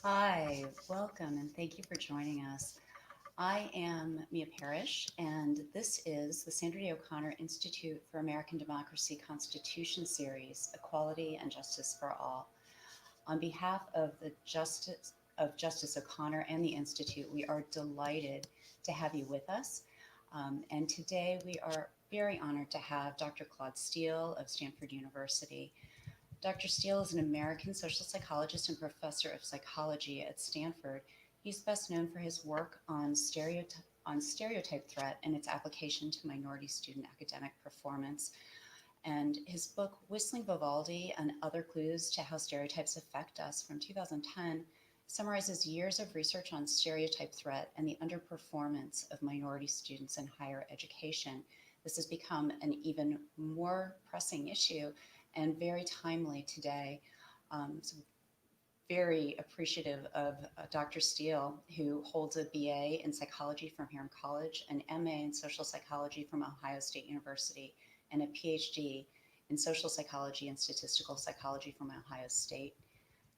Hi, welcome, and thank you for joining us. I am Mia Parrish, and this is the Sandra Day O'Connor Institute for American Democracy Constitution Series, Equality and Justice for All. On behalf of Justice O'Connor and the Institute, we are delighted to have you with us. And today we are very honored to have Dr. Claude Steele of Stanford University. Dr. Steele is an American social psychologist and professor of psychology at Stanford. He's best known for his work on stereotype threat and its application to minority student academic performance. And his book, Whistling Vivaldi and Other Clues to How Stereotypes Affect Us from 2010 summarizes years of research on stereotype threat and the underperformance of minority students in higher education. This has become an even more pressing issue and very timely today. So very appreciative of Dr. Steele, who holds a BA in psychology from Hiram College, an MA in social psychology from Ohio State University, and a Ph.D. in social psychology and statistical psychology from Ohio State.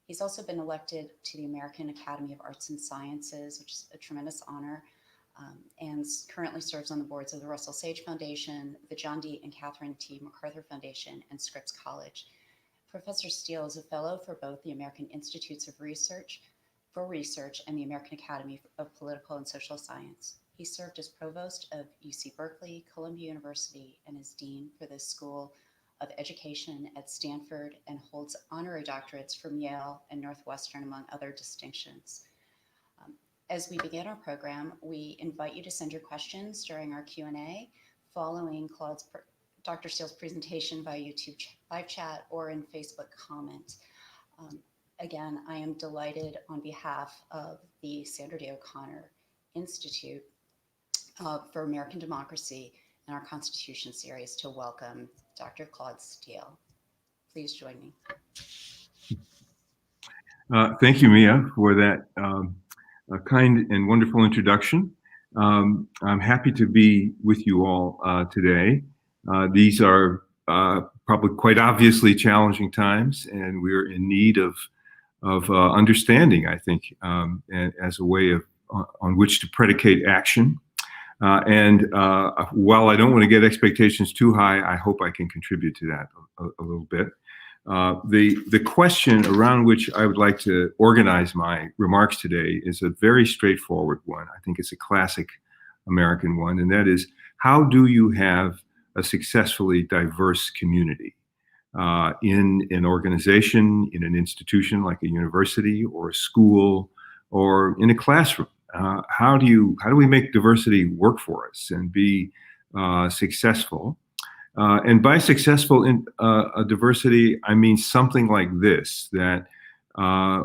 He's also been elected to the American Academy of Arts and Sciences, which is a tremendous honor, and currently serves on the boards of the Russell Sage Foundation, the John D. and Catherine T. MacArthur Foundation, and Scripps College. Professor Steele is a fellow for both the American Institutes of Research and the American Academy of Political and Social Science. He served as provost of UC Berkeley, Columbia University, and is dean for the School of Education at Stanford, and holds honorary doctorates from Yale and Northwestern, among other distinctions. As we begin our program, we invite you to send your questions during our Q&A following Dr. Steele's presentation via YouTube live chat or in Facebook comment. Again, I am delighted on behalf of the Sandra Day O'Connor Institute for American Democracy and our Constitution series to welcome Dr. Claude Steele. Please join me. Thank you, Mia, for that kind and wonderful introduction. I'm happy to be with you all today. These are probably quite obviously challenging times, and we're in need of understanding, I think, as a way of on which to predicate action. While I don't want to get expectations too high, I hope I can contribute to that a little bit. The question around which I would like to organize my remarks today is a very straightforward one. I think it's a classic American one, and that is, how do you have a successfully diverse community in an organization, in an institution like a university or a school, or in a classroom? How do we make diversity work for us and be successful? And by successful in diversity, I mean something like this, that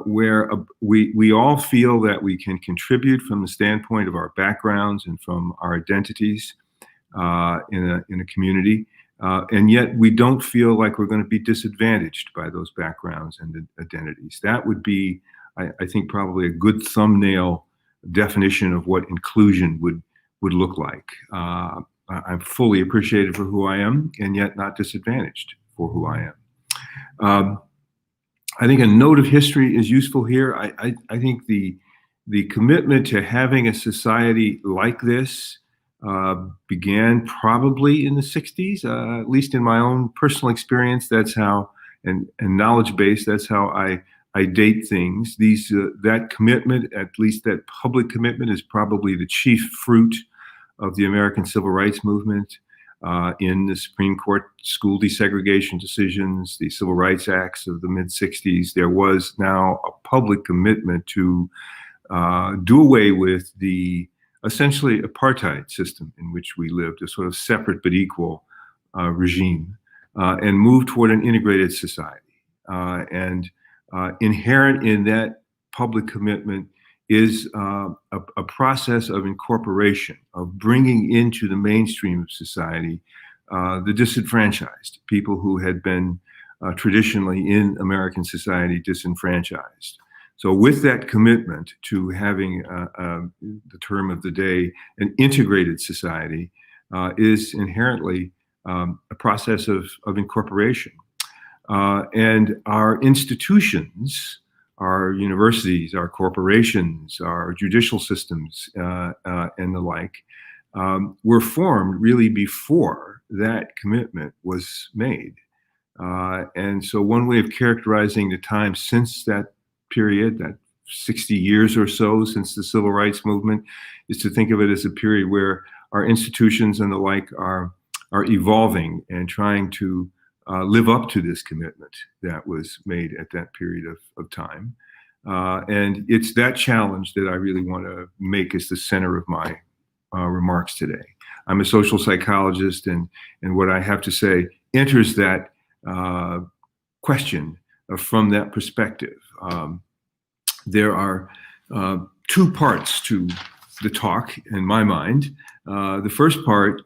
where we all feel that we can contribute from the standpoint of our backgrounds and from our identities in a community, and yet we don't feel like we're going to be disadvantaged by those backgrounds and identities. That would be, I think, probably a good thumbnail definition of what inclusion would look like. I'm fully appreciated for who I am, and yet not disadvantaged for who I am. I think a note of history is useful here. I think the commitment to having a society like this began probably in the 60s, at least in my own personal experience. That's how, and knowledge base, that's how I date things. That commitment, at least that public commitment, is probably the chief fruit of the American Civil Rights Movement, in the Supreme Court school desegregation decisions, the Civil Rights Acts of the mid-60s. There was now a public commitment to do away with the essentially apartheid system in which we lived, a sort of separate but equal regime, and move toward an integrated society. Inherent in that public commitment is a process of incorporation, of bringing into the mainstream of society the disenfranchised, people who had been traditionally in American society disenfranchised. So with that commitment to having the term of the day, an integrated society, is inherently a process of incorporation. And our institutions our universities, our corporations, our judicial systems, and the like, were formed really before that commitment was made. And so one way of characterizing the time since that period, that 60 years or so since the civil rights movement, is to think of it as a period where our institutions and the like are evolving and trying to live up to this commitment that was made at that period of time. And it's that challenge that I really want to make as the center of my remarks today. I'm a social psychologist, and what I have to say enters that question from that perspective. There are two parts to the talk in my mind. The first part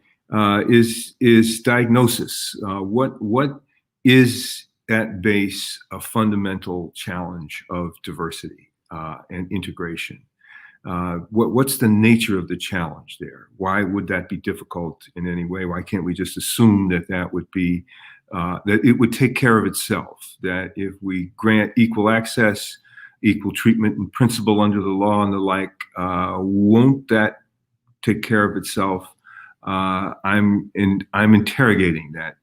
is diagnosis. What is at base a fundamental challenge of diversity and integration? What's the nature of the challenge there? Why would that be difficult in any way? Why can't we just assume that that would be that it would take care of itself? That if we grant equal access, equal treatment in principle under the law and the like, won't that take care of itself? I'm interrogating that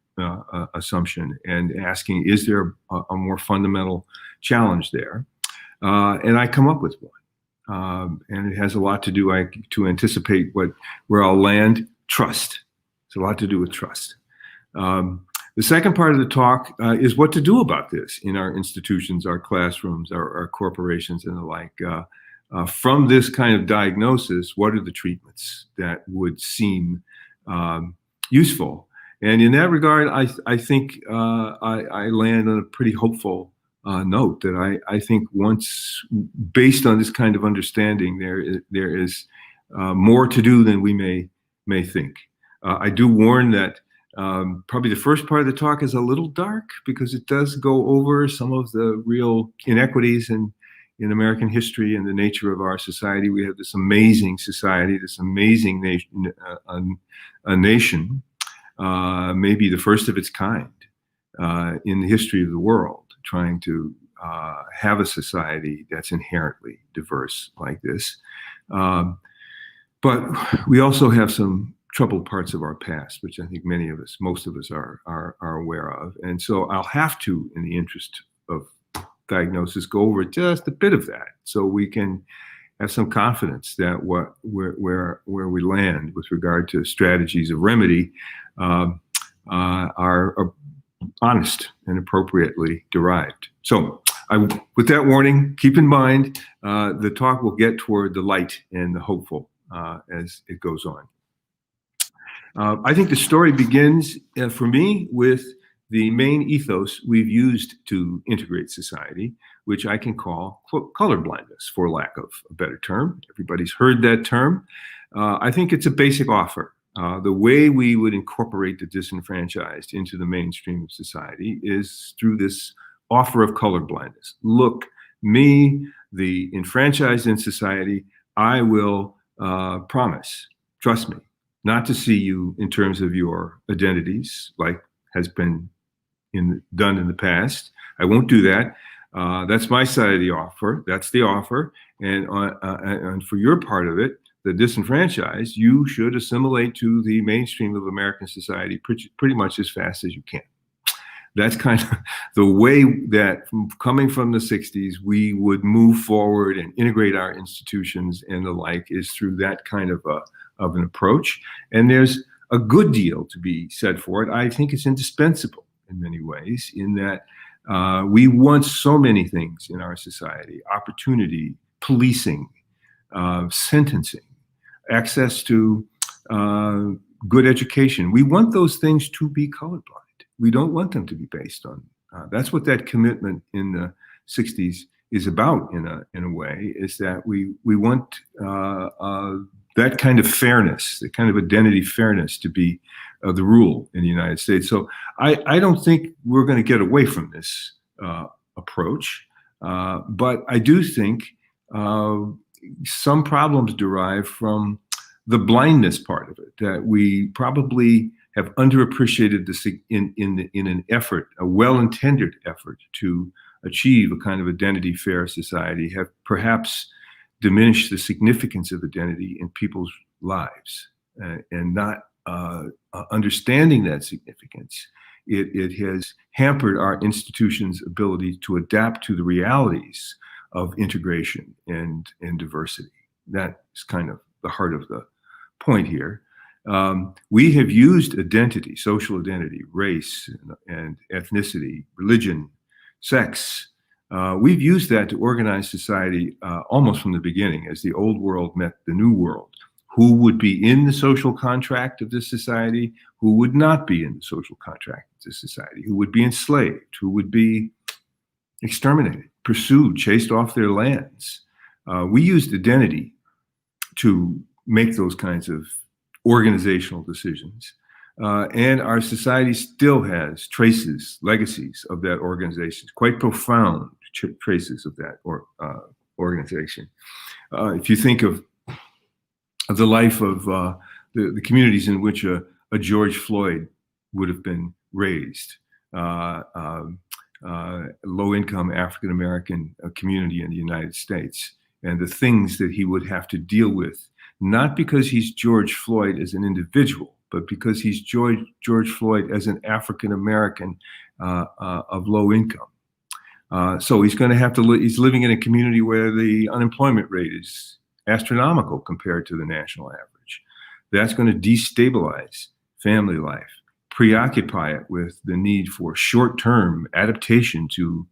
assumption and asking, is there a more fundamental challenge there? And I come up with one. And it has a lot to do, to anticipate where I'll land, trust. It's a lot to do with trust. The second part of the talk is what to do about this in our institutions, our classrooms, our corporations, and the like. From this kind of diagnosis, what are the treatments that would seem useful? And in that regard, I think I land on a pretty hopeful note that I think once, based on this kind of understanding, there is more to do than we may think. I do warn that probably the first part of the talk is a little dark because it does go over some of the real inequities in American history and the nature of our society. We have this amazing society, this amazing nation, maybe the first of its kind in the history of the world, trying to have a society that's inherently diverse like this. But we also have some troubled parts of our past, which I think most of us are aware of. And so I'll have to, in the interest of diagnosis, go over just a bit of that so we can have some confidence that where we land with regard to strategies of remedy are honest and appropriately derived. So with that warning, keep in mind the talk will get toward the light and the hopeful as it goes on. I think the story begins for me with the main ethos we've used to integrate society, which I can call colorblindness, for lack of a better term. Everybody's heard that term. I think it's a basic offer. The way we would incorporate the disenfranchised into the mainstream of society is through this offer of colorblindness. Look, me, the enfranchised in society, I will promise, trust me, not to see you in terms of your identities, like has been done in the past. I won't do that. That's my side of the offer. That's the offer. And for your part of it, the disenfranchised, you should assimilate to the mainstream of American society pretty much as fast as you can. That's kind of the way that, coming from the 60s, we would move forward and integrate our institutions and the like, is through that kind of an approach. And there's a good deal to be said for it. I think it's indispensable in many ways, in that we want so many things in our society: opportunity, policing, sentencing, access to good education. We want those things to be colorblind. We don't want them to be based on. That's what that commitment in the 60s is about, in a way, is that we want that kind of fairness, the kind of identity fairness, to be the rule in the United States. So I don't think we're going to get away from this approach, but I do think some problems derive from the blindness part of it, that we probably have underappreciated this in an effort, a well-intended effort, to achieve a kind of identity fair society have perhaps diminished the significance of identity in people's lives, and not understanding that significance. It has hampered our institutions' ability to adapt to the realities of integration and diversity. That is kind of the heart of the point here. We have used identity, social identity, race and ethnicity, religion, sex. We've used that to organize society almost from the beginning, as the old world met the new world. Who would be in the social contract of this society? Who would not be in the social contract of this society? Who would be enslaved? Who would be exterminated, pursued, chased off their lands? We used identity to make those kinds of organizational decisions. And our society still has traces, legacies of that organization, quite profound traces of that organization. If you think of the life of the communities in which a George Floyd would have been raised, low-income African-American community in the United States, and the things that he would have to deal with, not because he's George Floyd as an individual, but because he's George Floyd as an African-American of low income. So he's going to have to he's living in a community where the unemployment rate is astronomical compared to the national average. That's going to destabilize family life, preoccupy it with the need for short-term adaptation to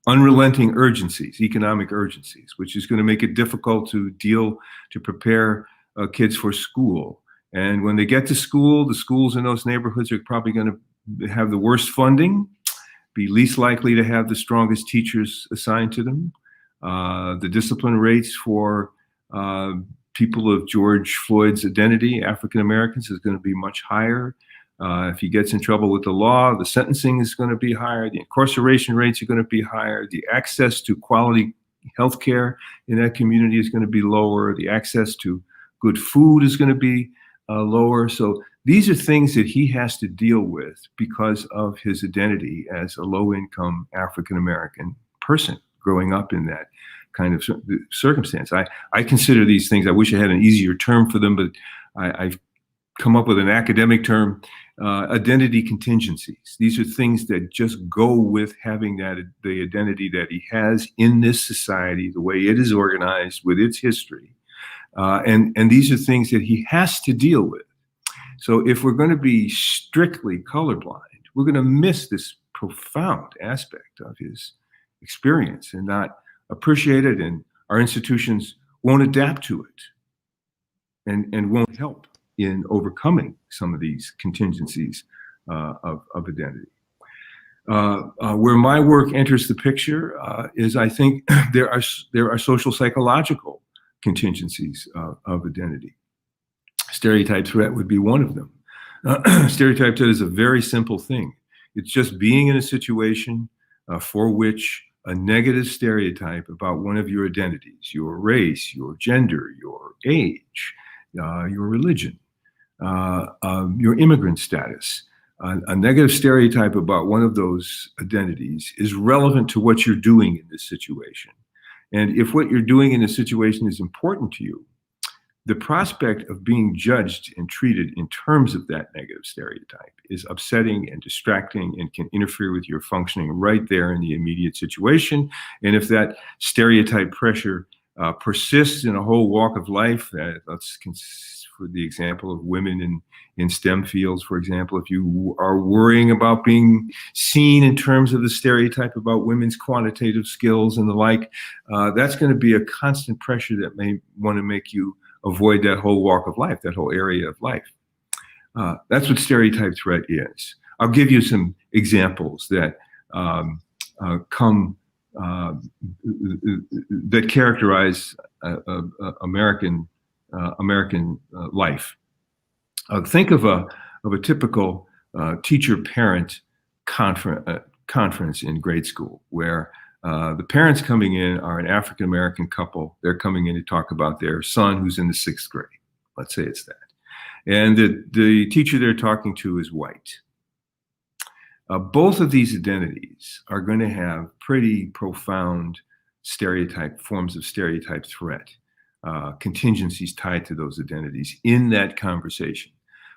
unrelenting urgencies, economic urgencies, which is going to make it difficult to prepare kids for school. And when they get to school, the schools in those neighborhoods are probably going to have the worst funding, be least likely to have the strongest teachers assigned to them. The discipline rates for people of George Floyd's identity, African Americans, is going to be much higher. If he gets in trouble with the law, the sentencing is going to be higher. The incarceration rates are going to be higher. The access to quality health care in that community is going to be lower. The access to good food is going to be lower. So these are things that he has to deal with because of his identity as a low-income African-American person growing up in that kind of circumstance. I consider these things, I wish I had an easier term for them, but I've come up with an academic term, identity contingencies. These are things that just go with having the identity that he has in this society, the way it is organized with its history. And these are things that he has to deal with. So if we're going to be strictly colorblind, we're going to miss this profound aspect of his experience and not appreciate it, and our institutions won't adapt to it and won't help in overcoming some of these contingencies of identity. Where my work enters the picture is, I think, there are social psychological contingencies of identity. Stereotype threat would be one of them. Stereotype threat is a very simple thing. It's just being in a situation for which a negative stereotype about one of your identities, your race, your gender, your age, your religion, your immigrant status, a negative stereotype about one of those identities is relevant to what you're doing in this situation. And if what you're doing in this situation is important to you, the prospect of being judged and treated in terms of that negative stereotype is upsetting and distracting and can interfere with your functioning right there in the immediate situation. And if that stereotype pressure persists in a whole walk of life, let's for the example of women in STEM fields, for example, if you are worrying about being seen in terms of the stereotype about women's quantitative skills and the like, that's going to be a constant pressure that may want to make you avoid that whole walk of life, that whole area of life. That's what stereotype threat is. I'll give you some examples that that characterize American life. Think of a typical teacher-parent conference in grade school, where the parents coming in are an African-American couple. They're coming in to talk about their son who's in the 6th grade. Let's say it's that. And the teacher they're talking to is white. both of these identities are going to have pretty profound forms of stereotype threat, contingencies tied to those identities in that conversation.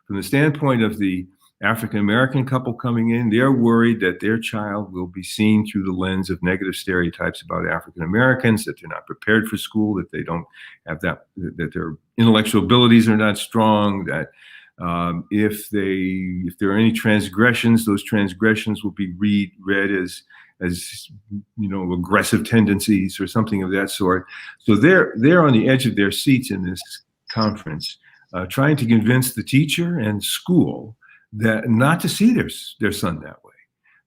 From the standpoint of the African-American couple coming in, they're worried that their child will be seen through the lens of negative stereotypes about African-Americans, that they're not prepared for school, that they don't have that their intellectual abilities are not strong, that if there are any transgressions, those transgressions will be read as aggressive tendencies or something of that sort. So they're on the edge of their seats in this conference, trying to convince the teacher and school that not to see their son that way,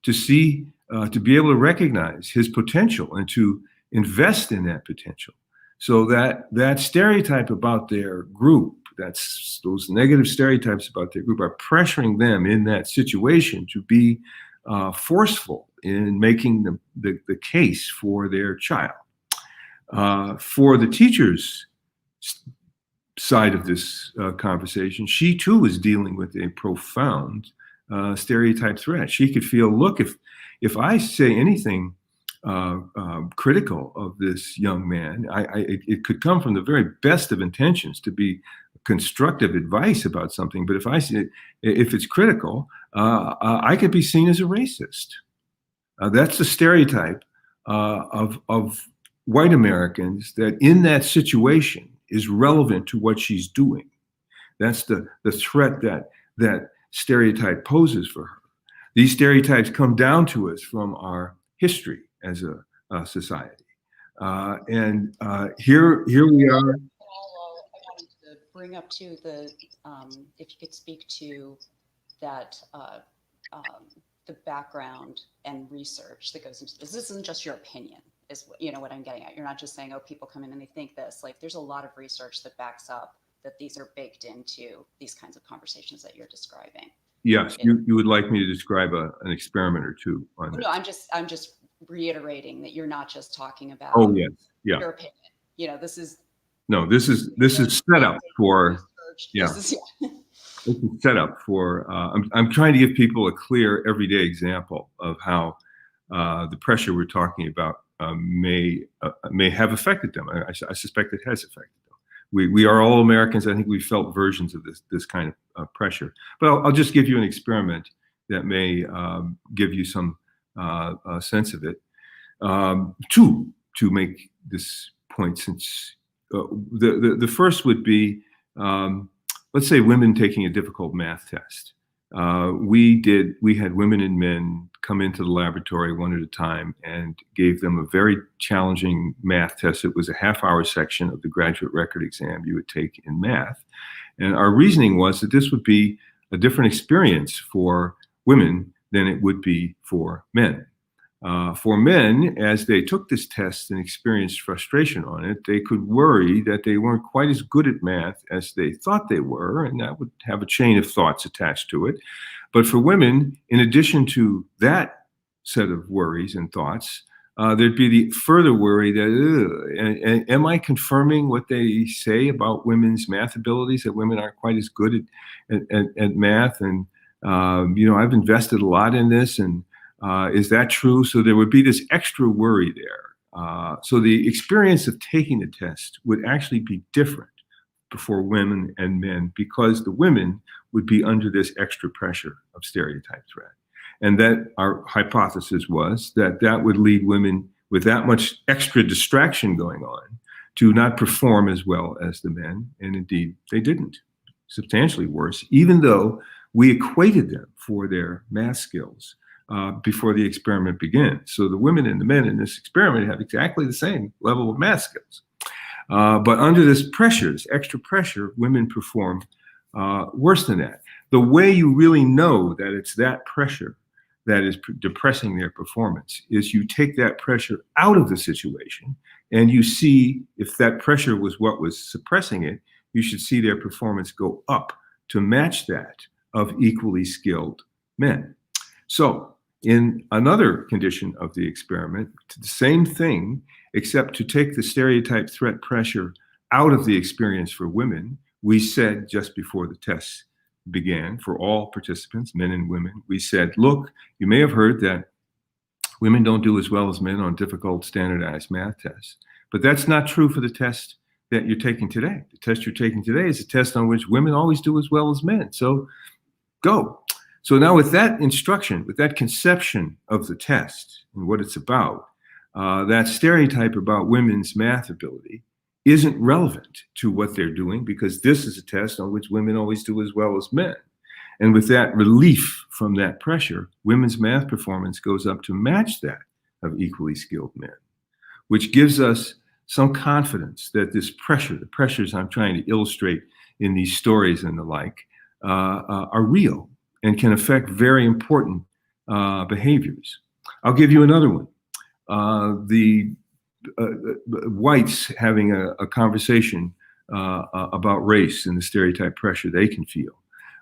to be able to recognize his potential and to invest in that potential. So that stereotype about their group, those negative stereotypes about their group are pressuring them in that situation to be forceful in making the case for their child. For the teacher's side of this conversation, she too is dealing with a profound stereotype threat. She could feel, look, if I say anything critical of this young man, it could come from the very best of intentions to be constructive advice about something. But if it's critical, I could be seen as a racist. That's the stereotype of white Americans, that in that situation is relevant to what she's doing. That's the threat that stereotype poses for her. These stereotypes come down to us from our history as a society. And here we are. I wanted to bring up too if you could speak to that, the background and research that goes into this. This isn't just your opinion, is what I'm getting at. You're not just saying, oh, people come in and they think this. Like, there's a lot of research that backs up that these are baked into these kinds of conversations that you're describing. Yes, you would like me to describe an experiment or two on that? No, I'm just reiterating that you're not just talking about yes, yeah. your opinion. This is set up for This is set up for. I'm trying to give people a clear, everyday example of how the pressure we're talking about may have affected them. I suspect it has affected them. We are all Americans. I think we felt versions of this kind of pressure. But I'll just give you an experiment that may give you some sense of it. To make this point, since the first would be, let's say, women taking a difficult math test. We had women and men come into the laboratory one at a time and gave them a very challenging math test. It was a half-hour section of the graduate record exam you would take in math. And our reasoning was that this would be a different experience for women than it would be for men. For men, as they took this test and experienced frustration on it, they could worry that they weren't quite as good at math as they thought they were, and that would have a chain of thoughts attached to it. But for women, in addition to that set of worries and thoughts, there'd be the further worry that, am I confirming what they say about women's math abilities, that women aren't quite as good at math? And, I've invested a lot in this, and is that true? So there would be this extra worry there. So the experience of taking the test would actually be different for women and men, because the women would be under this extra pressure of stereotype threat. And that our hypothesis was that would lead women with that much extra distraction going on to not perform as well as the men. And indeed, they didn't. Substantially worse, even though we equated them for their math skills before the experiment begins. So the women and the men in this experiment have exactly the same level of math skills. But under this extra pressure, women perform worse than that. The way you really know that it's that pressure that is depressing their performance is you take that pressure out of the situation and you see if that pressure was what was suppressing it, you should see their performance go up to match that of equally skilled men. So in another condition of the experiment, the same thing, except to take the stereotype threat pressure out of the experience for women, we said just before the test began for all participants, men and women. We said, look, you may have heard that women don't do as well as men on difficult standardized math tests, but that's not true for the test that you're taking today. The test you're taking today is a test on which women always do as well as men. So go. So now with that instruction, with that conception of the test and what it's about, that stereotype about women's math ability isn't relevant to what they're doing, because this is a test on which women always do as well as men. And with that relief from that pressure, women's math performance goes up to match that of equally skilled men, which gives us some confidence that this pressure, the pressures I'm trying to illustrate in these stories and the like, are real and can affect very important behaviors. I'll give you another one. Whites having a conversation about race and the stereotype pressure they can feel.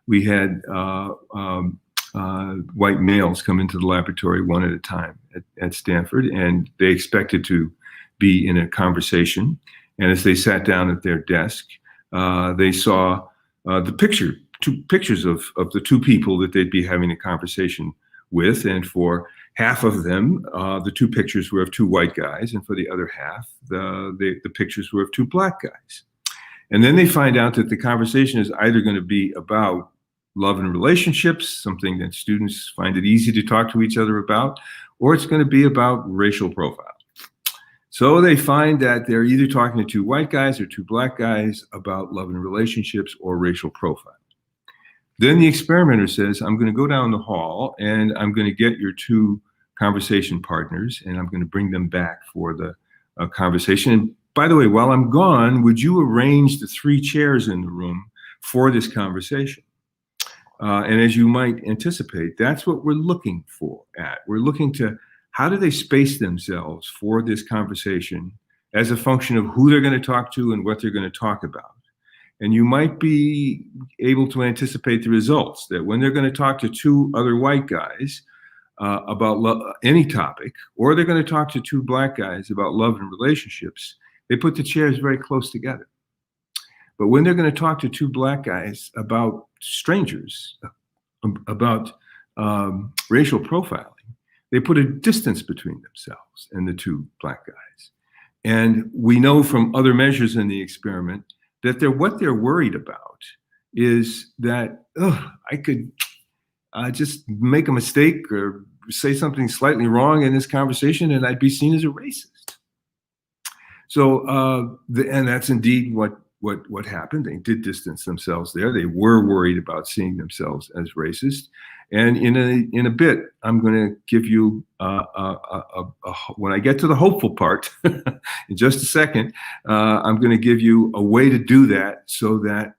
We had white males come into the laboratory one at a time at Stanford, and they expected to be in a conversation. And as they sat down at their desk, they saw two pictures of the two people that they'd be having a conversation with. And for half of them, the two pictures were of two white guys, and for the other half, the pictures were of two black guys. And then they find out that the conversation is either going to be about love and relationships, something that students find it easy to talk to each other about, or it's going to be about racial profile. So they find that they're either talking to two white guys or two black guys about love and relationships or racial profile. Then the experimenter says, I'm going to go down the hall and I'm going to get your two conversation partners and I'm going to bring them back for the conversation. And by the way, while I'm gone, would you arrange the 3 chairs in the room for this conversation? And as you might anticipate, that's what we're looking for at. We're looking to how do they space themselves for this conversation as a function of who they're going to talk to and what they're going to talk about. And you might be able to anticipate the results, that when they're going to talk to 2 other white guys about any topic, or they're going to talk to 2 black guys about love and relationships, they put the chairs very close together. But when they're going to talk to 2 black guys about strangers, about racial profiling, they put a distance between themselves and the 2 black guys. And we know from other measures in the experiment that what they're worried about is that I could just make a mistake or say something slightly wrong in this conversation and I'd be seen as a racist. So, and that's indeed what happened. They did distance themselves there. They were worried about seeing themselves as racist. And in a bit, I'm going to give you when I get to the hopeful part, in just a second, I'm going to give you a way to do that so that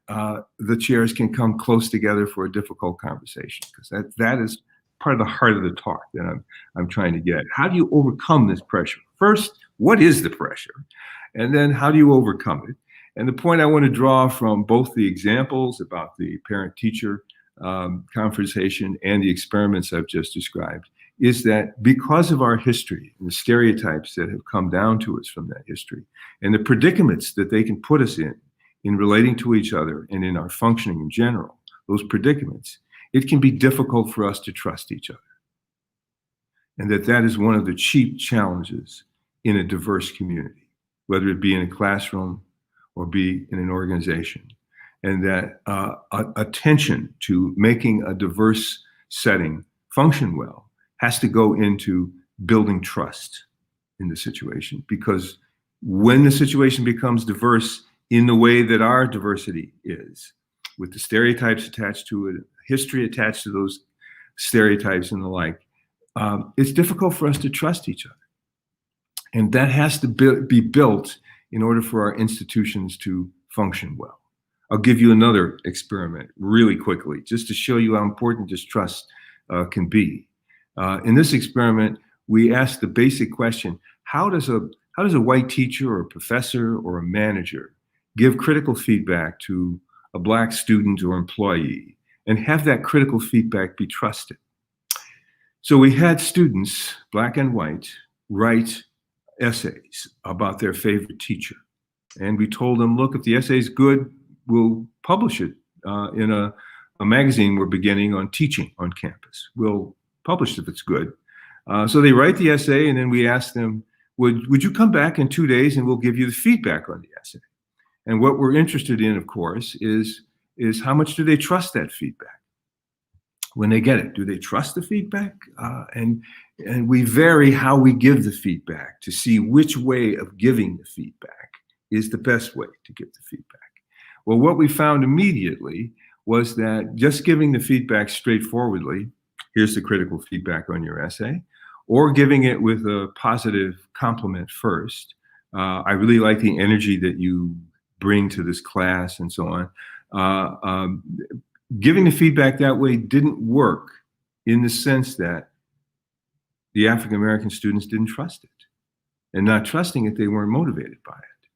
the chairs can come close together for a difficult conversation, because that is part of the heart of the talk that I'm trying to get. How do you overcome this pressure? First, what is the pressure? And then how do you overcome it? And the point I want to draw from both the examples about the parent-teacher conversation and the experiments I've just described is that because of our history and the stereotypes that have come down to us from that history and the predicaments that they can put us in relating to each other and in our functioning in general, those predicaments, it can be difficult for us to trust each other. And that is one of the chief challenges in a diverse community, whether it be in a classroom or be in an organization. And that attention to making a diverse setting function well has to go into building trust in the situation. Because when the situation becomes diverse in the way that our diversity is, with the stereotypes attached to it, history attached to those stereotypes and the like, it's difficult for us to trust each other. And that has to be built in order for our institutions to function well. I'll give you another experiment really quickly, just to show you how important this trust can be. In this experiment, we asked the basic question: how does a white teacher or a professor or a manager give critical feedback to a black student or employee and have that critical feedback be trusted? So we had students, black and white, write essays about their favorite teacher. And we told them, look, if the essay is good, we'll publish it in a a magazine we're beginning on teaching on campus. We'll publish if it's good. So they write the essay, and then we ask them, would you come back in 2 days and we'll give you the feedback on the essay? And what we're interested in, of course, is how much do they trust that feedback when they get it? Do they trust the feedback? And we vary how we give the feedback to see which way of giving the feedback is the best way to give the feedback. Well, what we found immediately was that just giving the feedback straightforwardly, here's the critical feedback on your essay, or giving it with a positive compliment first. I really like the energy that you bring to this class and so on. Giving the feedback that way didn't work in the sense that the African American students didn't trust it. And not trusting it, they weren't motivated by it.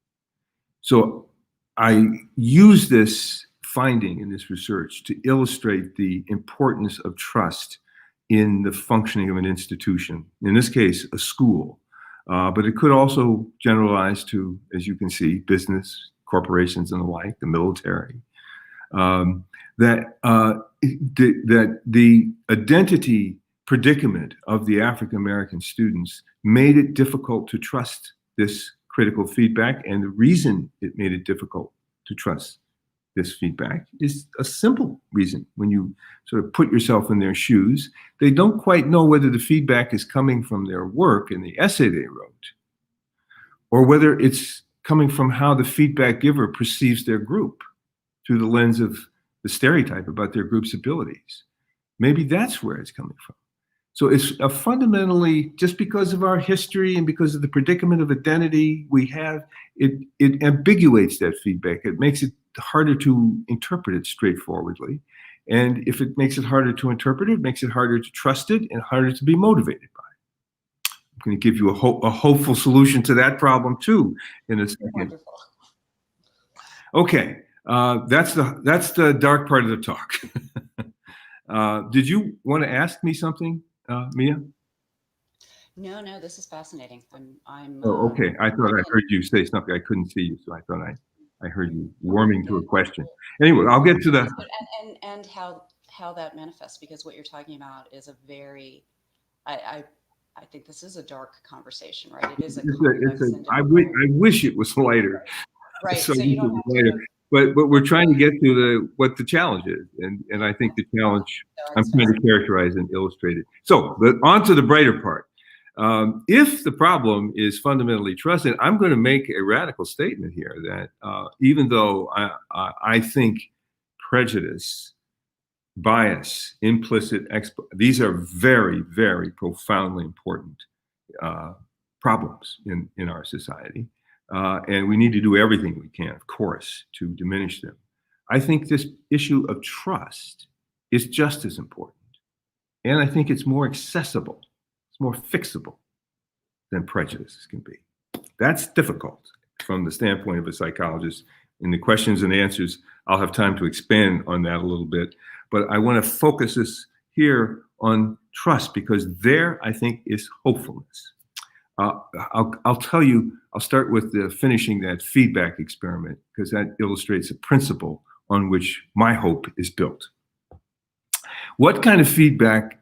So I use this finding in this research to illustrate the importance of trust in the functioning of an institution, in this case, a school. But it could also generalize to, as you can see, business, corporations and the like, the military. That the identity predicament of the African American students made it difficult to trust this critical feedback. And the reason it made it difficult to trust this feedback is a simple reason. When you sort of put yourself in their shoes, they don't quite know whether the feedback is coming from their work in the essay they wrote, or whether it's coming from how the feedback giver perceives their group through the lens of the stereotype about their group's abilities. Maybe that's where it's coming from. So it's a fundamentally, just because of our history and because of the predicament of identity we have, it ambiguates that feedback. It makes it harder to interpret it straightforwardly. And if it makes it harder to interpret it makes it harder to trust it and harder to be motivated by it. I'm going to give you a hopeful solution to that problem too in a second. Wonderful. Okay, that's the dark part of the talk. Did you want to ask me something, Mia? No, this is fascinating. I'm Oh, okay. I thought I heard you say something. I couldn't see you, so I thought I heard you warming to a question. Anyway, I'll get to the and how that manifests, because what you're talking about is a very, I think this is a dark conversation, right? It is a complex and I wish it was lighter. right. So you don't have lighter. to. But we're trying to get to what the challenge is, and I think the challenge I'm trying to characterize and illustrate it. So, but on to the brighter part. If the problem is fundamentally trusted, I'm going to make a radical statement here that even though I think prejudice, bias, implicit, these are very, very profoundly important problems in our society. And we need to do everything we can, of course, to diminish them. I think this issue of trust is just as important. And I think it's more accessible, it's more fixable than prejudices can be. That's difficult from the standpoint of a psychologist. In the questions and answers, I'll have time to expand on that a little bit. But I want to focus this here on trust, because there, I think, is hopefulness. I'll tell you, I'll start with finishing that feedback experiment, because that illustrates a principle on which my hope is built. What kind of feedback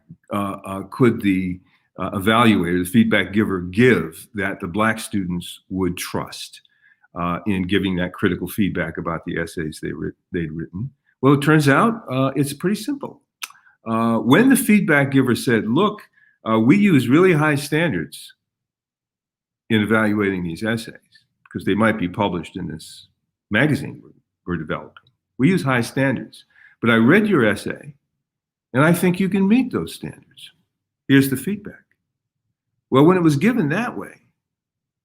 could the evaluator, the feedback giver, give that the Black students would trust in giving that critical feedback about the essays they'd written? Well, it turns out it's pretty simple. When the feedback giver said, look, we use really high standards in evaluating these essays, because they might be published in this magazine we're developing. We use high standards, but I read your essay and I think you can meet those standards. Here's the feedback. Well, when it was given that way,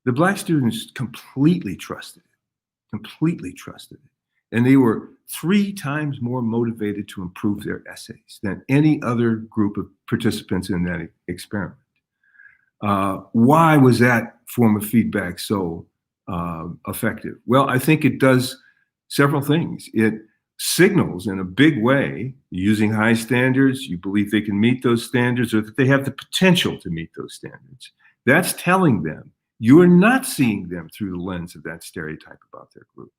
the Black students completely trusted it. And they were 3 times more motivated to improve their essays than any other group of participants in that experiment. Why was that form of feedback so effective? Well, I think it does several things. It signals in a big way, using high standards, you believe they can meet those standards, or that they have the potential to meet those standards. That's telling them you're not seeing them through the lens of that stereotype about their group.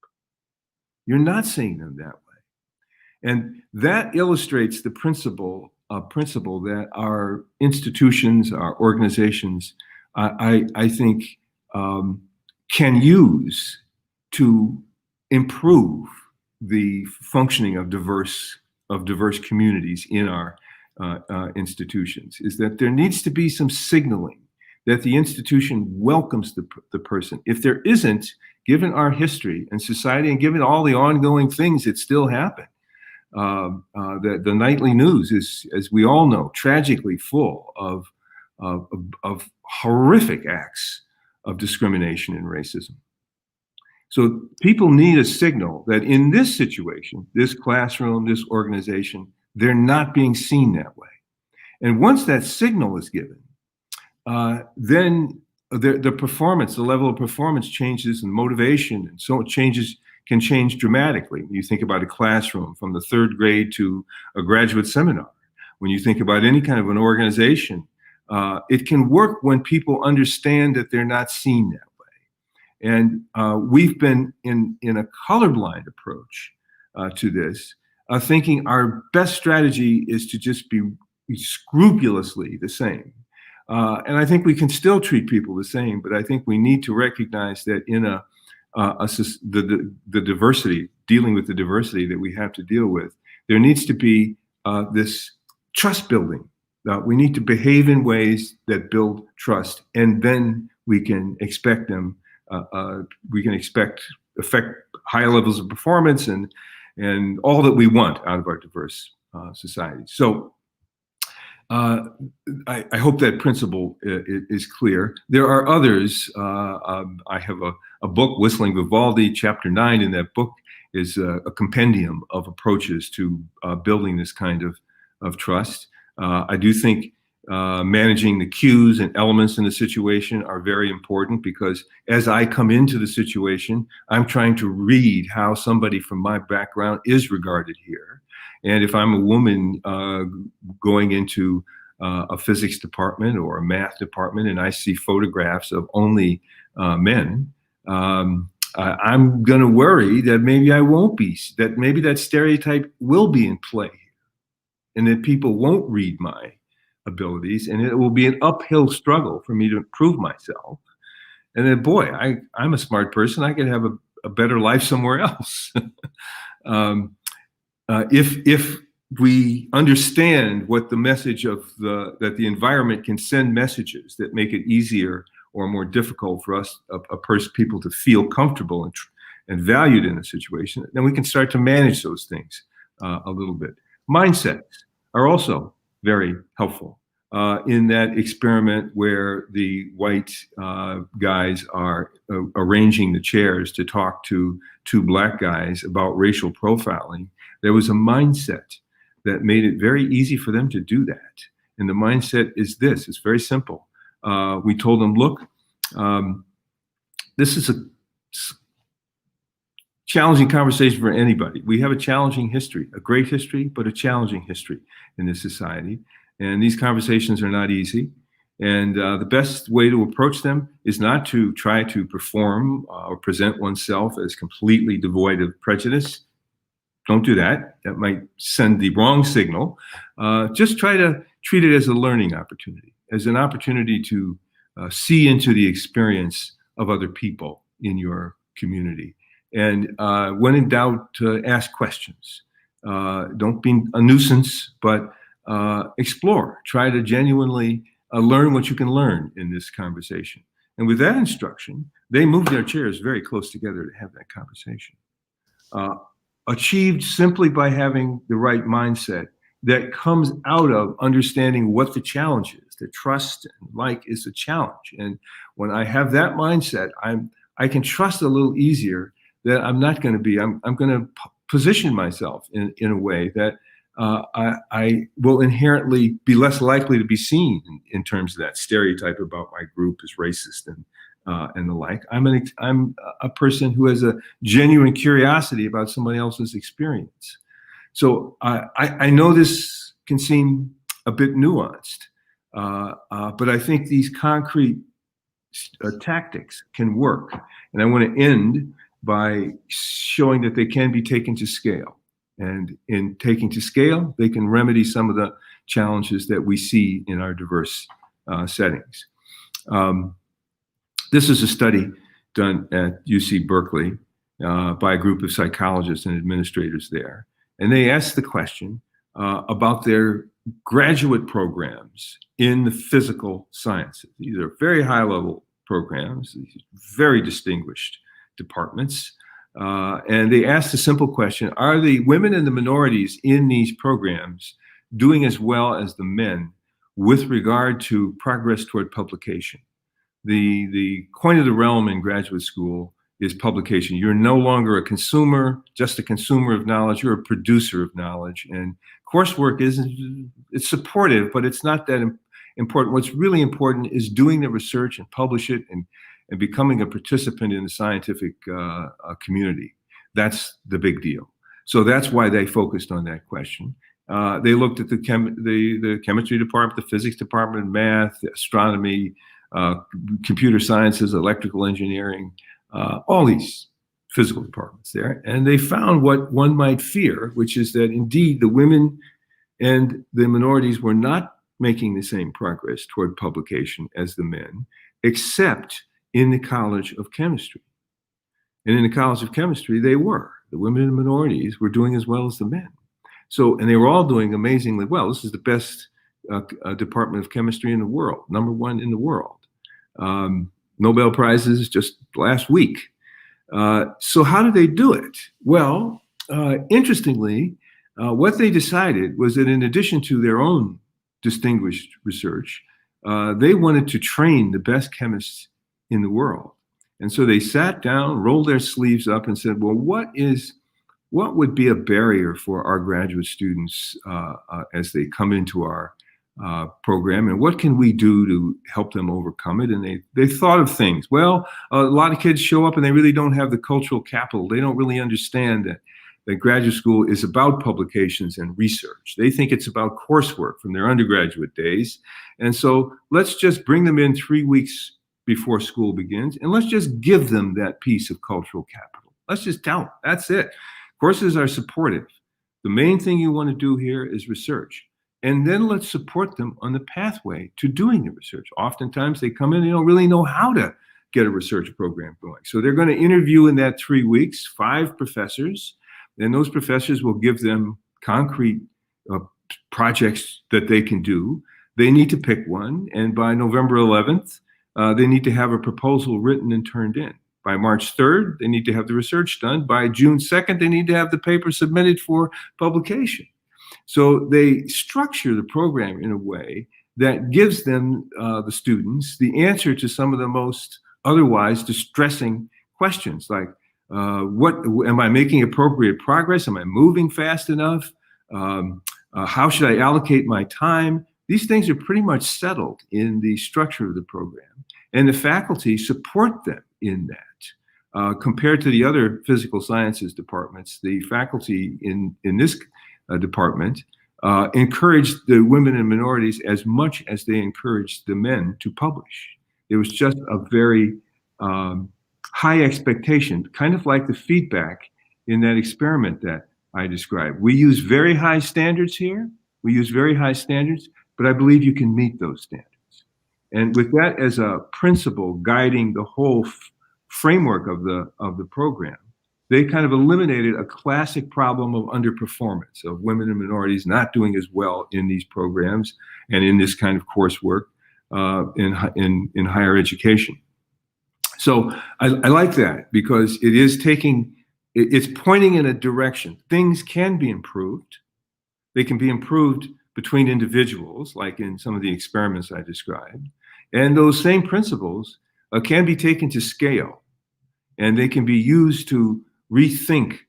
You're not seeing them that way. And that illustrates the principle that our institutions, our organizations, I think, can use to improve the functioning of diverse communities in our institutions. Is that there needs to be some signaling that the institution welcomes the person. If there isn't, given our history and society, and given all the ongoing things that still happen, the nightly news is, as we all know, tragically full of horrific acts of discrimination and racism. So people need a signal that in this situation, this classroom, this organization, they're not being seen that way. And once that signal is given, then the performance, the level of performance changes, and motivation and so can change dramatically. When you think about a classroom from the 3rd grade to a graduate seminar, when you think about any kind of an organization, it can work when people understand that they're not seen that way. And we've been in a colorblind approach to this, thinking our best strategy is to just be scrupulously the same. And I think we can still treat people the same, but I think we need to recognize that in the diversity, dealing with the diversity that we have to deal with, there needs to be this trust building. We need to behave in ways that build trust, and then we can expect affect high levels of performance and all that we want out of our diverse society. So I hope that principle is clear. There are others. I have a book, Whistling Vivaldi, chapter 9 in that book is a compendium of approaches to building this kind of trust. I do think managing the cues and elements in the situation are very important, because as I come into the situation, I'm trying to read how somebody from my background is regarded here. And if I'm a woman going into a physics department or a math department and I see photographs of only men, I'm going to worry that maybe I won't be, that maybe that stereotype will be in play, and that people won't read my abilities, and it will be an uphill struggle for me to prove myself. And then, boy, I'm a smart person. I could have a better life somewhere else. If we understand what the message of that the environment can send messages that make it easier or more difficult for us, people to feel comfortable and valued in a situation, then we can start to manage those things a little bit. Mindsets are also very helpful in that experiment where the white guys are arranging the chairs to talk to 2 black guys about racial profiling. There was a mindset that made it very easy for them to do that. And the mindset is this, it's very simple. We told them, look, this is a challenging conversation for anybody. We have a challenging history, a great history, but a challenging history in this society. And these conversations are not easy. And the best way to approach them is not to try to perform or present oneself as completely devoid of prejudice. Don't do that. That might send the wrong signal. Just try to treat it as a learning opportunity, as an opportunity to see into the experience of other people in your community. And when in doubt, ask questions. Don't be a nuisance, but explore. Try to genuinely learn what you can learn in this conversation. And with that instruction, they move their chairs very close together to have that conversation. Achieved simply by having the right mindset that comes out of understanding what the challenge is. The trust and like is a challenge. And when I have that mindset, I can trust a little easier that I'm not going to be, I'm going to position myself in a way that I will inherently be less likely to be seen in terms of that stereotype about my group as racist and the like. I'm a person who has a genuine curiosity about somebody else's experience. So I know this can seem a bit nuanced, but I think these concrete tactics can work. And I want to end by showing that they can be taken to scale. And in taking to scale, they can remedy some of the challenges that we see in our diverse settings. This is a study done at UC Berkeley by a group of psychologists and administrators there. And they asked the question about their graduate programs in the physical sciences. These are very high-level programs, these very distinguished departments. And they asked a simple question: are the women and the minorities in these programs doing as well as the men with regard to progress toward publication? The coin of the realm in graduate school is publication. You're no longer a consumer, just a consumer of knowledge. You're a producer of knowledge. And coursework it's supportive, but it's not that important. What's really important is doing the research and publish it and becoming a participant in the scientific community. That's the big deal. So that's why they focused on that question. They looked at the chemistry department, the physics department, math, astronomy, computer sciences, electrical engineering, all these physical departments there. And they found what one might fear, which is that indeed the women and the minorities were not making the same progress toward publication as the men, except in the College of Chemistry. And in the College of Chemistry, they were. The women and minorities were doing as well as the men. So, and they were all doing amazingly well. This is the best department of chemistry in the world, #1 in the world. Nobel Prizes just last week. So how did they do it? Well, interestingly, what they decided was that in addition to their own distinguished research, they wanted to train the best chemists in the world. And so they sat down, rolled their sleeves up and said, well, what would be a barrier for our graduate students as they come into our program, and what can we do to help them overcome it? And they thought of things. Well, a lot of kids show up and they really don't have the cultural capital. They don't really understand that graduate school is about publications and research. They think it's about coursework from their undergraduate days. And so let's just bring them in 3 weeks before school begins, and let's just give them that piece of cultural capital. Let's just tell them, that's it. Courses are supportive. The main thing you want to do here is research. And then let's support them on the pathway to doing the research. Oftentimes they come in, they don't really know how to get a research program going. So they're going to interview in that 3 weeks 5 professors, and those professors will give them concrete projects that they can do. They need to pick one, and by November 11th, they need to have a proposal written and turned in. By March 3rd, they need to have the research done. By June 2nd, they need to have the paper submitted for publication. So they structure the program in a way that gives them, the students, the answer to some of the most otherwise distressing questions, like, am I making appropriate progress? Am I moving fast enough? How should I allocate my time? These things are pretty much settled in the structure of the program, and the faculty support them in that. Compared to the other physical sciences departments, the faculty in this department encouraged the women and minorities as much as they encouraged the men to publish. It was just a very high expectation, kind of like the feedback in that experiment that I described. We use very high standards here. We use very high standards, but I believe you can meet those standards. And with that as a principle guiding the whole framework of the program, they kind of eliminated a classic problem of underperformance, of women and minorities not doing as well in these programs and in this kind of coursework in higher education. So I like that, because it is it's pointing in a direction. Things can be improved. They can be improved between individuals, like in some of the experiments I described. And those same principles can be taken to scale, and they can be used to rethink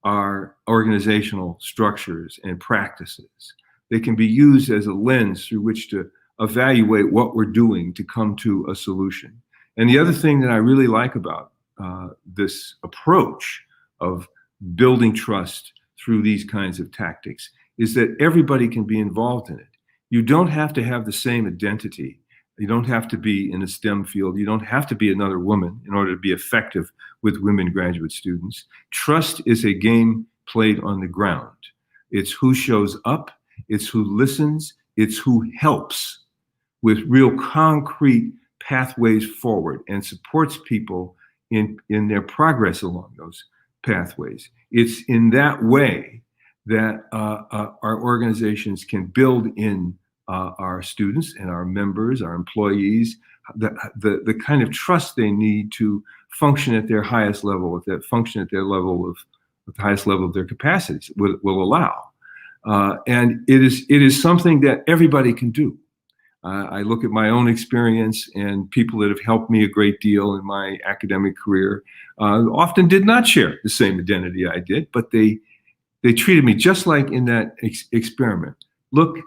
our organizational structures and practices. They can be used as a lens through which to evaluate what we're doing to come to a solution. And the other thing that I really like about this approach of building trust through these kinds of tactics is that everybody can be involved in it. You don't have to have the same identity. You don't have to be in a STEM field. You don't have to be another woman in order to be effective with women graduate students. Trust is a game played on the ground. It's who shows up, it's who listens, it's who helps with real concrete pathways forward and supports people in their progress along those pathways. It's in that way that our organizations can build in our students and our members, our employees, the kind of trust they need to function at their highest level, the highest level of their capacities will allow. And it is something that everybody can do. I look at my own experience and people that have helped me a great deal in my academic career often did not share the same identity I did, but they treated me just like in that experiment. Look,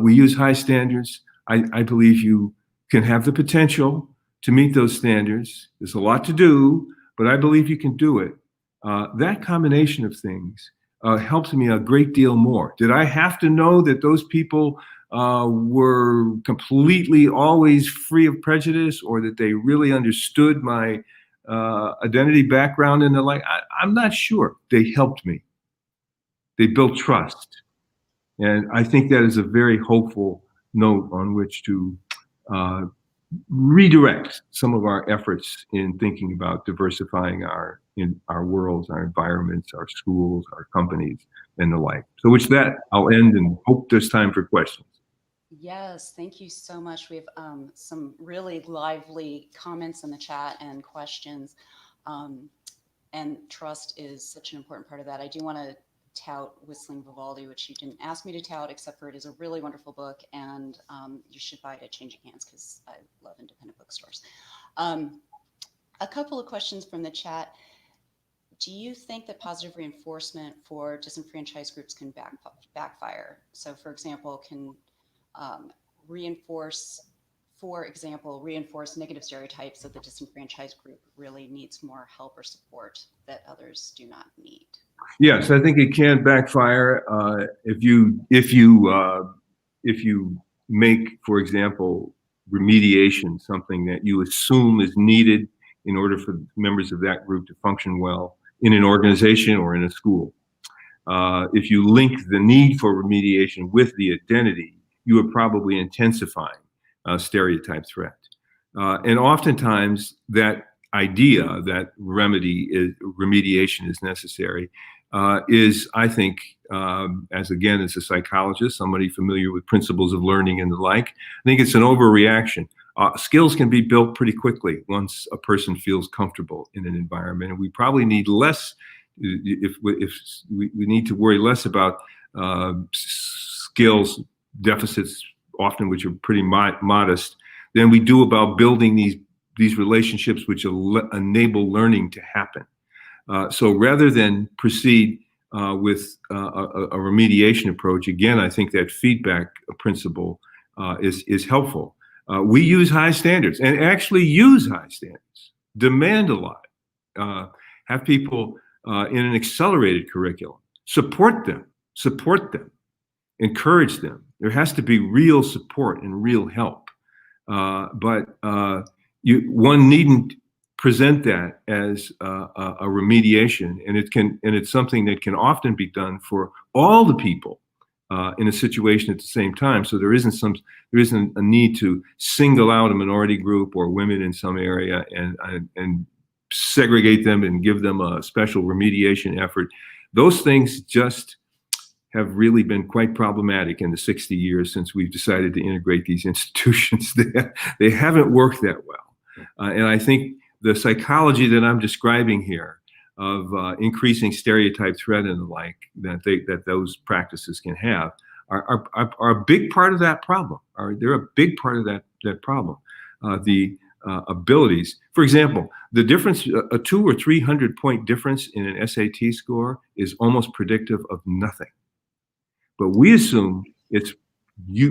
we use high standards. I believe you can have the potential to meet those standards. There's a lot to do, but I believe you can do it. That combination of things helps me a great deal more. Did I have to know that those people were completely always free of prejudice, or that they really understood my identity background and the like? I'm not sure. They helped me. They built trust. And I think that is a very hopeful note on which to redirect some of our efforts in thinking about diversifying our worlds, our environments, our schools, our companies, and the like. So with that, I'll end and hope there's time for questions. Yes, thank you so much. We have some really lively comments in the chat and questions. And trust is such an important part of that. I do want to tout Whistling Vivaldi, which you didn't ask me to tout, except for it is a really wonderful book, and you should buy it at Changing Hands because I love independent bookstores. A couple of questions from the chat. Do you think that positive reinforcement for disenfranchised groups can backfire? So, for example, can reinforce negative stereotypes that the disenfranchised group really needs more help or support that others do not need? Yes, I think it can backfire if you make, for example, remediation something that you assume is needed in order for members of that group to function well in an organization or in a school. If you link the need for remediation with the identity, you are probably intensifying stereotype threat. And oftentimes that idea that remediation is necessary is, I think, as a psychologist, somebody familiar with principles of learning and the like, I think it's an overreaction. Skills can be built pretty quickly once a person feels comfortable in an environment, and we probably need less. If we need to worry less about skills deficits, often which are pretty modest, than we do about building these relationships which enable learning to happen. So rather than proceed with a remediation approach, again, I think that feedback principle is helpful. We use high standards and actually use high standards, demand a lot, have people in an accelerated curriculum, support them, encourage them. There has to be real support and real help. But one needn't present that as a remediation, and it's something that can often be done for all the people in a situation at the same time. So there isn't a need to single out a minority group or women in some area and segregate them and give them a special remediation effort. Those things just have really been quite problematic in the 60 years since we've decided to integrate these institutions. They haven't worked that well. And I think the psychology that I'm describing here of increasing stereotype threat and the like that those practices can have are a big part of that problem. They're a big part of that problem. The abilities, for example, the difference, a 200 or 300 point difference in an SAT score is almost predictive of nothing. But we assume it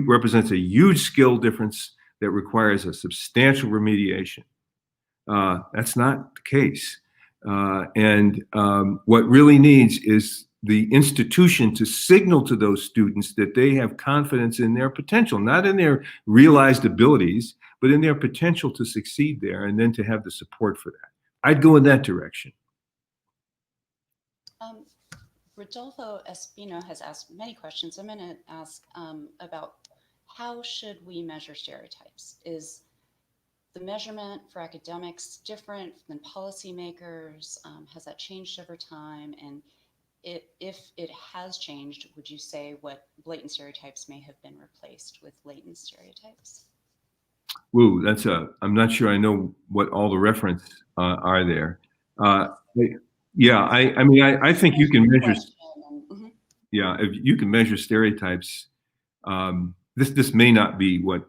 represents a huge skill difference that requires a substantial remediation. That's not the case. And what really needs is the institution to signal to those students that they have confidence in their potential, not in their realized abilities, but in their potential to succeed there, and then to have the support for that. I'd go in that direction. Rodolfo Espino has asked many questions. I'm going to ask about how should we measure stereotypes? Is the measurement for academics different than policymakers? Has that changed over time? And if it has changed, would you say what blatant stereotypes may have been replaced with latent stereotypes? Woo, I'm not sure I know what all the reference are there. Uh, yeah, I mean, I think you can measure, Question. Mhm. yeah, if you can measure stereotypes. This may not be what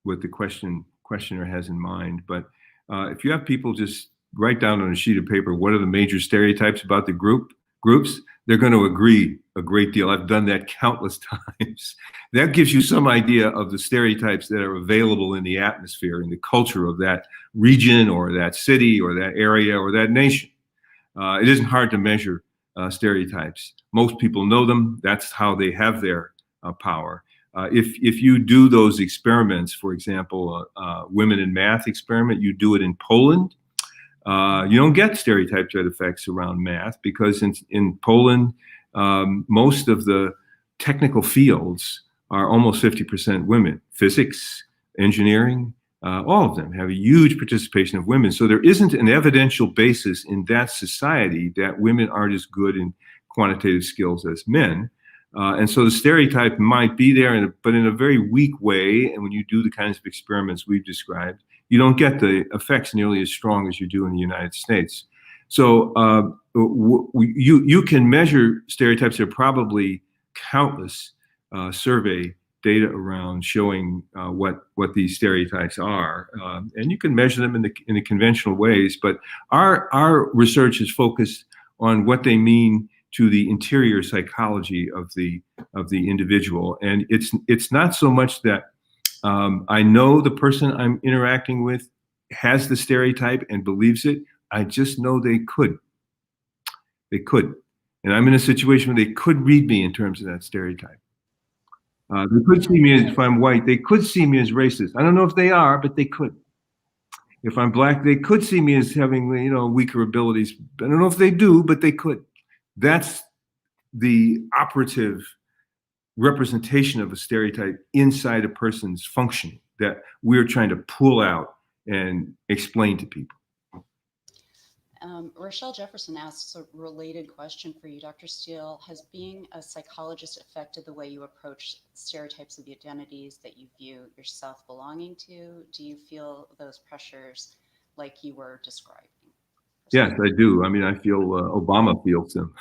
the questioner has in mind, but if you have people just write down on a sheet of paper what are the major stereotypes about the groups, they're going to agree a great deal. I've done that countless times. That gives you some idea of the stereotypes that are available in the atmosphere, in the culture of that region or that city or that area or that nation. It isn't hard to measure stereotypes. Most people know them. That's how they have their power. If you do those experiments, for example, women in math experiment, you do it in Poland, you don't get stereotyped effects around math because in Poland, most of the technical fields are almost 50% women. Physics, engineering, all of them have a huge participation of women. So there isn't an evidential basis in that society that women aren't as good in quantitative skills as men. And so the stereotype might be there, but in a very weak way. And when you do the kinds of experiments we've described, you don't get the effects nearly as strong as you do in the United States. So you can measure stereotypes. There are probably countless survey data around showing what these stereotypes are, and you can measure them in the conventional ways. But our research is focused on what they mean to the interior psychology of the individual, and it's not so much that I know the person I'm interacting with has the stereotype and believes it. I just know they could, and I'm in a situation where they could read me in terms of that stereotype. They could see me as, if I'm white, they could see me as racist. I don't know if they are, but they could. If I'm black, they could see me as having, weaker abilities. I don't know if they do, but they could. That's the operative representation of a stereotype inside a person's functioning that we're trying to pull out and explain to people. Rochelle Jefferson asks a related question for you, Dr. Steele. Has being a psychologist affected the way you approach stereotypes of the identities that you view yourself belonging to? Do you feel those pressures like you were describing? Yes, I do. I mean, I feel Obama feels them.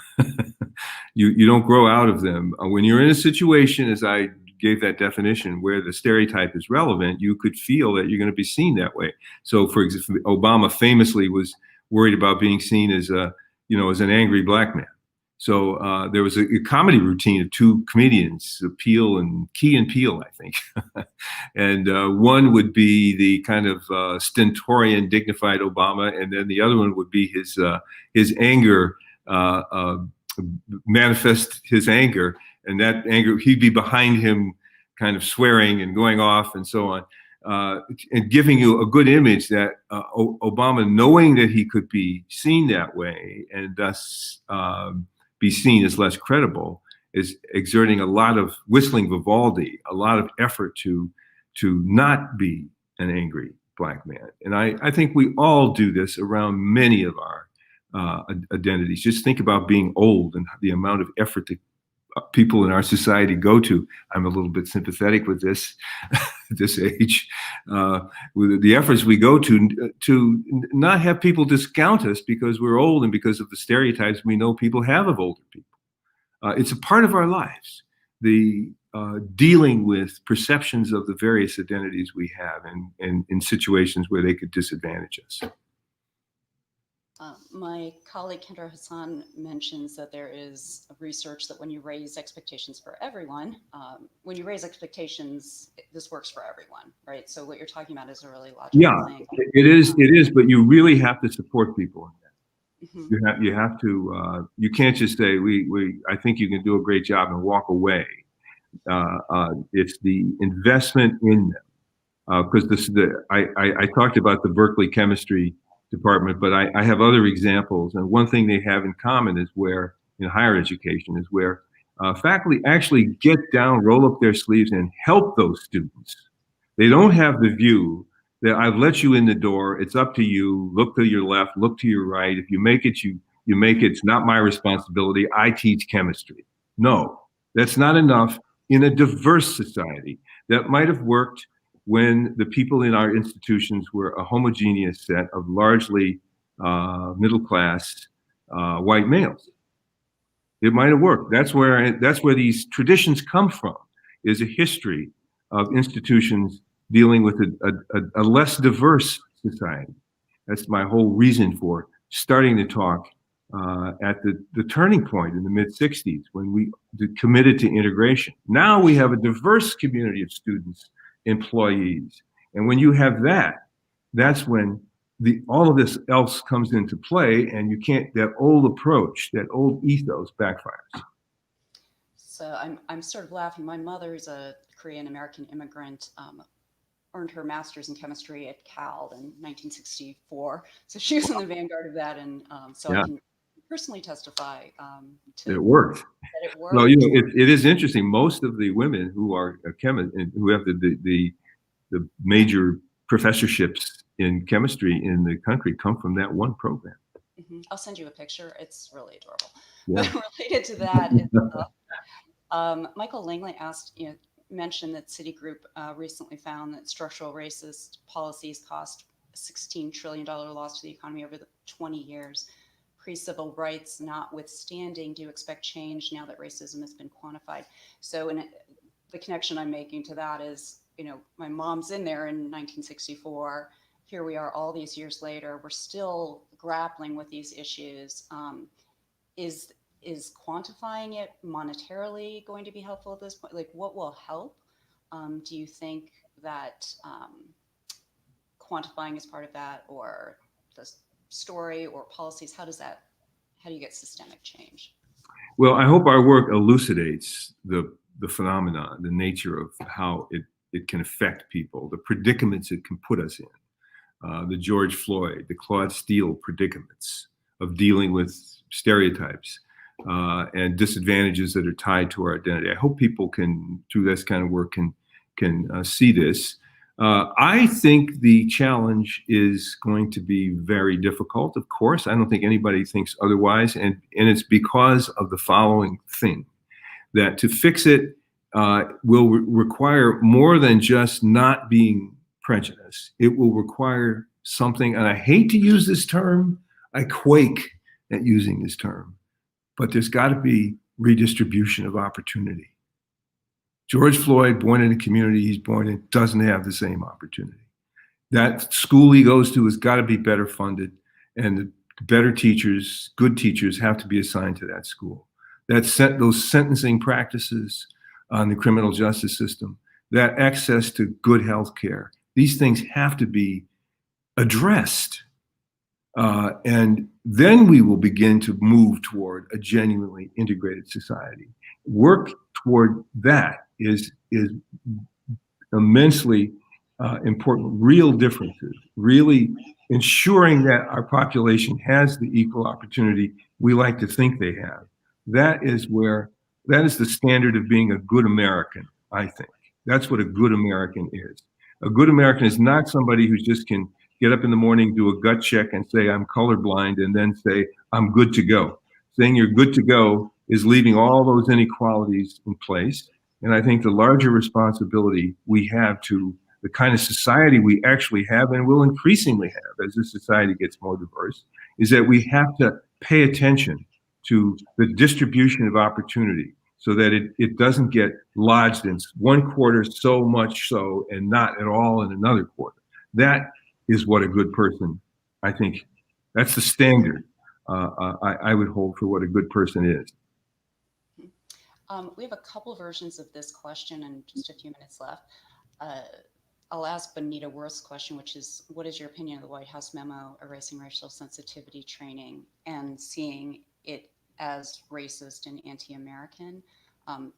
You don't grow out of them. When you're in a situation, as I gave that definition, where the stereotype is relevant, you could feel that you're going to be seen that way. So, for example, Obama famously was worried about being seen as as an angry black man. So there was a comedy routine of two comedians, Key and Peele, I think. And one would be the kind of stentorian, dignified Obama, and then the other one would be his anger, manifest his anger, and that anger, he'd be behind him kind of swearing and going off and so on. And giving you a good image that Obama, knowing that he could be seen that way and thus be seen as less credible, is exerting a lot of whistling Vivaldi, a lot of effort to not be an angry black man. And I think we all do this around many of our identities. Just think about being old and the amount of effort that people in our society go to. I'm a little bit sympathetic with this this age, with the efforts we go to not have people discount us because we're old and because of the stereotypes we know people have of older people. It's a part of our lives, the dealing with perceptions of the various identities we have and in situations where they could disadvantage us. My colleague Kendra Hassan mentions that there is research that when you raise expectations for everyone, when you raise expectations, this works for everyone, right? So what you're talking about is a really logical thing. It is, but you really have to support people in that. Mm-hmm. You have to, you can't just say, I think you can do a great job and walk away. It's the investment in them. Because I talked about the Berkeley chemistry department, but I have other examples. And one thing they have in common is where in higher education is where faculty actually get down, roll up their sleeves, and help those students. They don't have the view that I've let you in the door, it's up to you, look to your left, look to your right. If you make it, you make it. It's not my responsibility. I teach chemistry. No, that's not enough in a diverse society. That might have worked when the people in our institutions were a homogeneous set of largely middle-class white males. It might have worked. That's where these traditions come from, is a history of institutions dealing with a less diverse society. That's my whole reason for starting to talk at the turning point in the mid-'60s when we committed to integration. Now we have a diverse community of students, employees. And when you have that, that's when all of this else comes into play, and you can't, that old approach, that old ethos backfires. So I'm sort of laughing. My mother is a Korean American immigrant, earned her master's in chemistry at Cal in 1964. So she was in the vanguard of that, and so I can personally testify to it worked. That it worked. Well, you know, it is interesting. Most of the women who are chemists and who have the major professorships in chemistry in the country come from that one program. Mm-hmm. I'll send you a picture. It's really adorable. Yeah. But related to that, Michael Langley mentioned that Citigroup recently found that structural racist policies cost a $16 trillion loss to the economy over the 20 years. Pre-civil rights notwithstanding, do you expect change now that racism has been quantified? So the connection I'm making to that is, you know, my mom's in there in 1964. Here we are all these years later. We're still grappling with these issues. Is quantifying it monetarily going to be helpful at this point? Like, what will help? Do you think that quantifying is part of that, or the story or policies? How do you get systemic change? Well, I hope our work elucidates the phenomenon, the nature of how it can affect people, the predicaments it can put us in, the George Floyd, the Claude Steele predicaments of dealing with stereotypes and disadvantages that are tied to our identity. I hope people can, through this kind of work, can see this. I think the challenge is going to be very difficult, of course. I don't think anybody thinks otherwise. And it's because of the following thing, that to fix it will require more than just not being prejudiced. It will require something, and I hate to use this term, I quake at using this term, but there's got to be redistribution of opportunity. George Floyd, born in a community he's born in, doesn't have the same opportunity. That school he goes to has got to be better funded, and the better teachers, good teachers, have to be assigned to that school. Those sentencing practices on the criminal justice system, that access to good health care, these things have to be addressed. And then we will begin to move toward a genuinely integrated society. Work toward that is immensely important. Real differences, really ensuring that our population has the equal opportunity we like to think they have. That is the standard of being a good American, I think. That's what a good American is. A good American is not somebody who just can get up in the morning, do a gut check and say, I'm colorblind, and then say, I'm good to go. Saying you're good to go is leaving all those inequalities in place. And I think the larger responsibility we have to the kind of society we actually have and will increasingly have as this society gets more diverse is that we have to pay attention to the distribution of opportunity so that it doesn't get lodged in one quarter so much so and not at all in another quarter. That is what a good person, I think, that's the standard I would hold for what a good person is. We have a couple versions of this question and just a few minutes left. I'll ask Bonita Worth's question, which is, what is your opinion of the White House memo erasing racial sensitivity training and seeing it as racist and anti-American?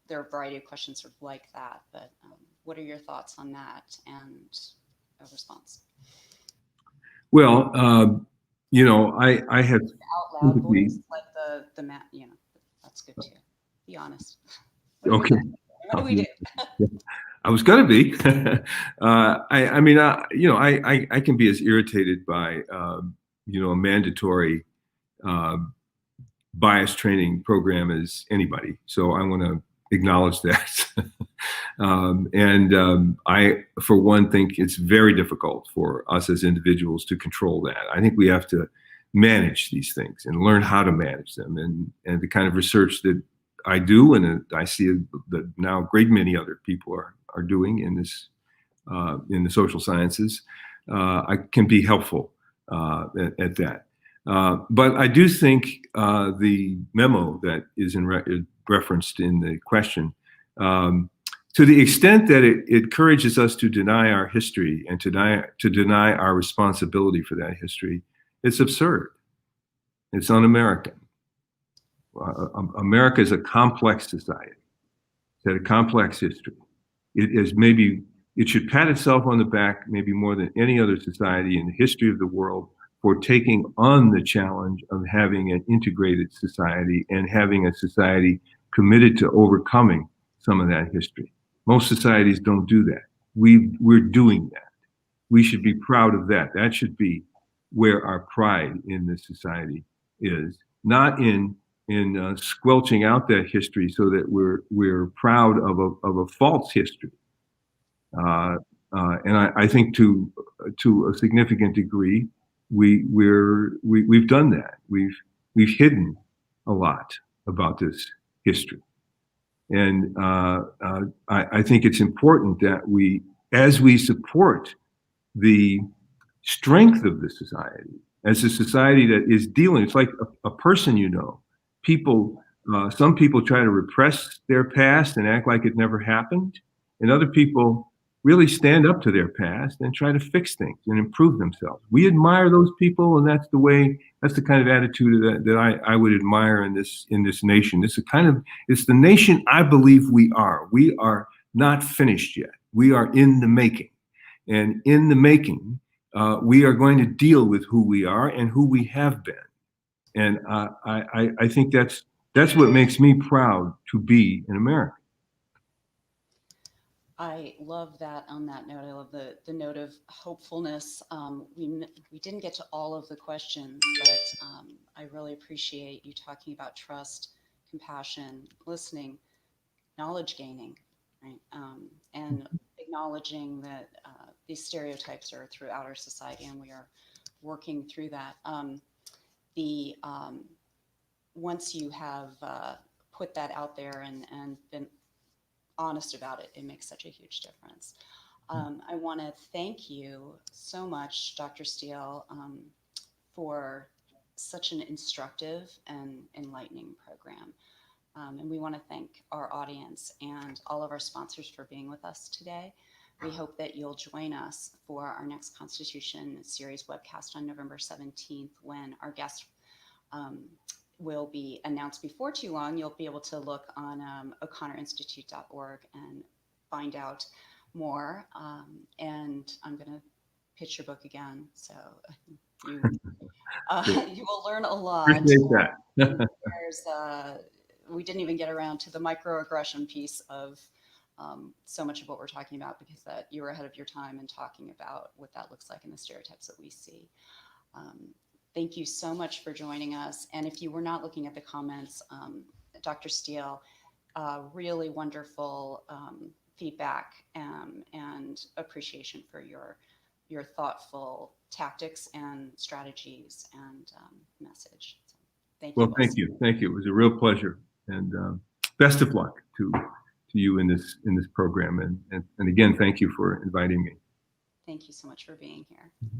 There are a variety of questions sort of like that, but what are your thoughts on that and a response? Well, you know, I have out loud voice, like the That's good too. Be honest. Okay. What do we do? I was gonna be. I mean, I can be as irritated by, a mandatory bias training program as anybody. So I want to acknowledge that. I, for one, think it's very difficult for us as individuals to control that. I think we have to manage these things and learn how to manage them. And the kind of research that I do, and I see that now a great many other people are doing in this in the social sciences, I can be helpful at that. But I do think the memo that is referenced in the question, to the extent that it encourages us to deny our history and to deny our responsibility for that history, it's absurd. It's un-American. America is a complex society. It's had a complex history. It should pat itself on the back maybe more than any other society in the history of the world for taking on the challenge of having an integrated society and having a society committed to overcoming some of that history. Most societies don't do that. We're doing that. We should be proud of that. That should be where our pride in this society is, not in squelching out that history so that we're proud of a false history. And I think to a significant degree, we've done that. We've hidden a lot about this history, and I think it's important that as we support the strength of the society, as a society that is dealing, it's like a person, people. Some people try to repress their past and act like it never happened, and other people really stand up to their past and try to fix things and improve themselves. We admire those people, and that's the kind of attitude that I would admire in this nation. It's the nation I believe we are. We are not finished yet. We are in the making. And in the making, we are going to deal with who we are and who we have been. And I think that's what makes me proud to be an American. I love that. On that note, I love the note of hopefulness. We didn't get to all of the questions, but I really appreciate you talking about trust, compassion, listening, knowledge gaining, right? And acknowledging that these stereotypes are throughout our society, and we are working through that. Once you have put that out there and been honest about it, it makes such a huge difference. I want to thank you so much, Dr. Steele, for such an instructive and enlightening program. And we want to thank our audience and all of our sponsors for being with us today. We hope that you'll join us for our next Constitution series webcast on November 17th, when our guest will be announced before too long. You'll be able to look on o'connorinstitute.org and find out more. And I'm going to pitch your book again, so you will learn a lot. Appreciate that. We didn't even get around to the microaggression piece of so much of what we're talking about, because that you were ahead of your time in talking about what that looks like and the stereotypes that we see. Thank you so much for joining us. And if you were not looking at the comments, Dr. Steele, really wonderful feedback and appreciation for your thoughtful tactics and strategies and message. So thank you. Well, thank you. Thank you. It was a real pleasure. And best of luck to you in this program. And again, thank you for inviting me. Thank you so much for being here. Mm-hmm.